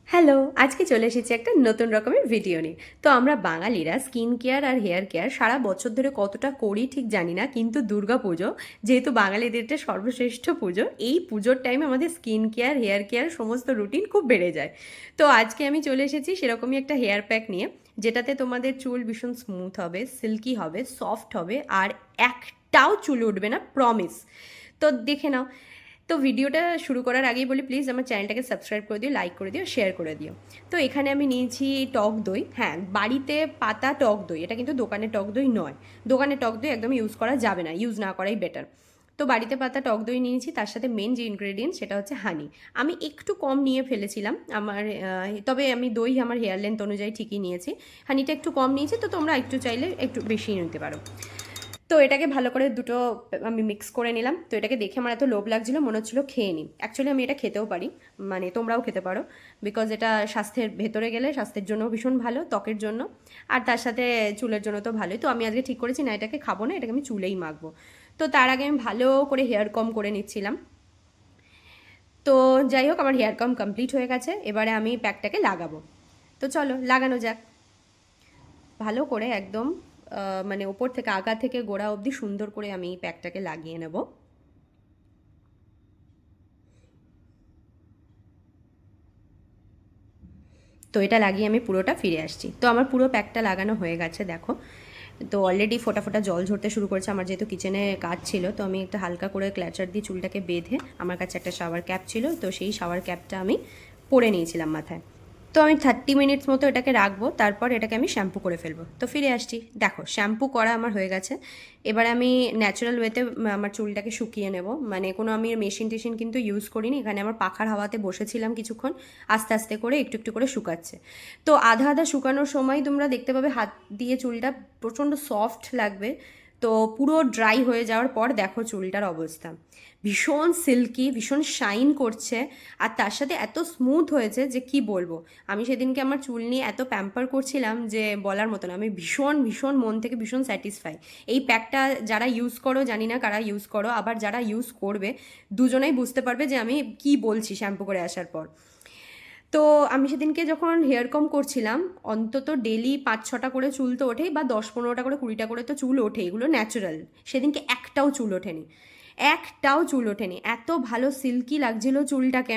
Hello, আজকে চলে এসেছি একটা নতুন রকমের ভিডিও নিয়ে। তো আমরা বাঙালিরা স্কিন কেয়ার আর হেয়ার কেয়ার সারা বছর ধরে কতটা করি ঠিক জানি না, কিন্তু দুর্গা পুজো যেহেতু বাঙালিদের একটা সর্বশ্রেষ্ঠ পুজো, এই পুজোর টাইমে আমাদের স্কিন কেয়ার হেয়ার কেয়ার সমস্ত রুটিন খুব বেড়ে যায়। তো আজকে আমি চলে এসেছি সেরকমই একটা হেয়ার প্যাক নিয়ে, যেটাতে তোমাদের চুল ভীষণ স্মুথ হবে, সিল্কি হবে, সফট হবে, আর একটাও চুল উঠবে না, প্রমিস। তো দেখে নাও। তো ভিডিওটা শুরু করার আগেই বলি, প্লিজ আমার চ্যানেলটাকে সাবস্ক্রাইব করে দিও, লাইক করে দিও, শেয়ার করে দিও। তো এখানে আমি নিয়েছি টক দই। হ্যাঁ, বাড়িতে পাতা টক দই, এটা কিন্তু দোকানের টক দই নয়। দোকানের টক দই একদম ইউজ করা যাবে না, ইউজ না করাই বেটার। তো বাড়িতে পাতা টক দই নিয়েছি, তার সাথে মেন যে ইনগ্রেডিয়েন্ট সেটা হচ্ছে হানি। আমি একটু কম নিয়ে ফেলেছিলাম আমার, তবে আমি দই আমার হেয়ার লেন্থ অনুযায়ী ঠিকই নিয়েছি। হানিটা একটু কম নিয়েছি, তো তোমরা একটু চাইলে একটু বেশি নিতে পারো। তো এটাকে ভালো করে দুটো আমি মিক্স করে নিলাম। তো এটাকে দেখে আমার এত লোভ লাগছিল, মনে হচ্ছিলো খেয়ে নিই। অ্যাকচুয়ালি আমি এটা খেতেও পারি, মানে তোমরাও খেতে পারো, বিকজ এটা স্বাস্থ্যের ভেতরে গেলে স্বাস্থ্যের জন্য ভীষণ ভালো, ত্বকের জন্য, আর তার সাথে চুলের জন্য তো ভালোই। তো আমি আজকে ঠিক করেছি না, এটাকে খাবো না, এটাকে আমি চুলেই মাখবো। তো তার আগে আমি ভালো করে হেয়ার কম করে নিচ্ছিলাম। তো যাই হোক, আমার হেয়ার কম কমপ্লিট হয়ে গেছে, এবারে আমি প্যাকটাকে লাগাবো। তো চলো লাগানো যাক। ভালো করে একদম মানে ওপর থেকে আগা থেকে গোড়া অবধি সুন্দর করে আমি এই প্যাকটাকে লাগিয়ে নেব। তো এটা লাগিয়ে আমি পুরোটা ফিরে আসছি। তো আমার পুরো প্যাকটা লাগানো হয়ে গেছে, দেখো। তো অলরেডি ফোটা ফোটা জল ঝরতে শুরু করেছে। আমার যেহেতু কিচেনে কাজ ছিল, তো আমি একটা হালকা করে ক্ল্যাচার দিয়ে চুলটাকে বেঁধে, আমার কাছে একটা শাওয়ার ক্যাপ ছিল, তো সেই শাওয়ার ক্যাপটা আমি পরে নিয়েছিলাম মাথায়। তো আমি 30 মিনিটস মতো এটাকে রাখবো, তারপর এটাকে আমি শ্যাম্পু করে ফেলবো। তো ফিরে আসছি, দেখো শ্যাম্পু করা আমার হয়ে গেছে। এবার আমি ন্যাচারাল ওয়েতে আমার চুলটাকে শুকিয়ে নেব, মানে কোনো আমি মেশিন টেশিন কিন্তু ইউজ করিনি। এখানে আমার পাখার হাওয়াতে বসেছিলাম কিছুক্ষণ, আস্তে আস্তে করে একটু একটু করে শুকাচ্ছে। তো আধা আধা শুকানোর সময় তোমরা দেখতে পাবে হাত দিয়ে চুলটা প্রচণ্ড সফট লাগবে। তো পুরো ড্রাই হয়ে যাওয়ার পর দেখো চুলটার অবস্থা, ভীষণ সিল্কি, ভীষণ শাইন করছে, আর তার সাথে এত স্মুথ হয়েছে যে কি বলবো। আমি সেদিনকে আমার চুল নিয়ে এত প্যাম্পার করছিলাম যে বলার মতো না। আমি ভীষণ ভীষণ মন থেকে ভীষণ স্যাটিসফাই। এই প্যাকটা যারা ইউজ করো, জানি না কারা ইউজ করো, আবার যারা ইউজ করবে, দুজনেই বুঝতে পারবে যে আমি কি বলছি শ্যাম্পু করে আসার পর। তো আমি সেদিনকে যখন হেয়ার কম করছিলাম, অন্তত ডেলি 5-6টা করে চুল তো ওঠেই, বা 10-15টা করে 20টা করে তো চুল ওঠে, এগুলো ন্যাচারাল। সেদিনকে একটাও চুল ওঠেনি, একটাও চুল ওঠেনি। এত ভালো সিল্কি লাগছিল চুলটাকে,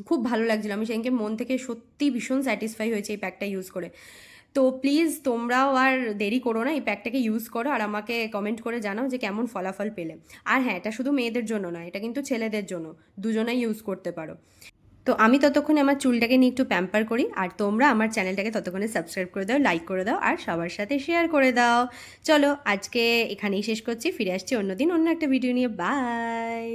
খুব ভালো লাগছিল। আমি সেদিনকে মন থেকে সত্যি ভীষণ স্যাটিসফাই হয়েছে এই প্যাকটা ইউজ করে। তো প্লিজ তোমরাও আর দেরি করো না, এই প্যাকটাকে ইউজ করো, আর আমাকে কমেন্ট করে জানাও যে কেমন ফলাফল পেলে। আর হ্যাঁ, এটা শুধু মেয়েদের জন্য নয়, এটা কিন্তু ছেলেদের জন্য, দুজনেই ইউজ করতে পারো। তো আমি ততক্ষণে আমার চুলটাকে নিয়ে একটু প্যাম্পার করি, আর তোমরা আমার চ্যানেলটাকে ততক্ষণে সাবস্ক্রাইব করে দাও, লাইক করে দাও, আর সবার সাথে শেয়ার করে দাও। চলো আজকে এখানেই শেষ করছি, ফিরে আসছি অন্যদিন অন্য একটা ভিডিও নিয়ে। বাই।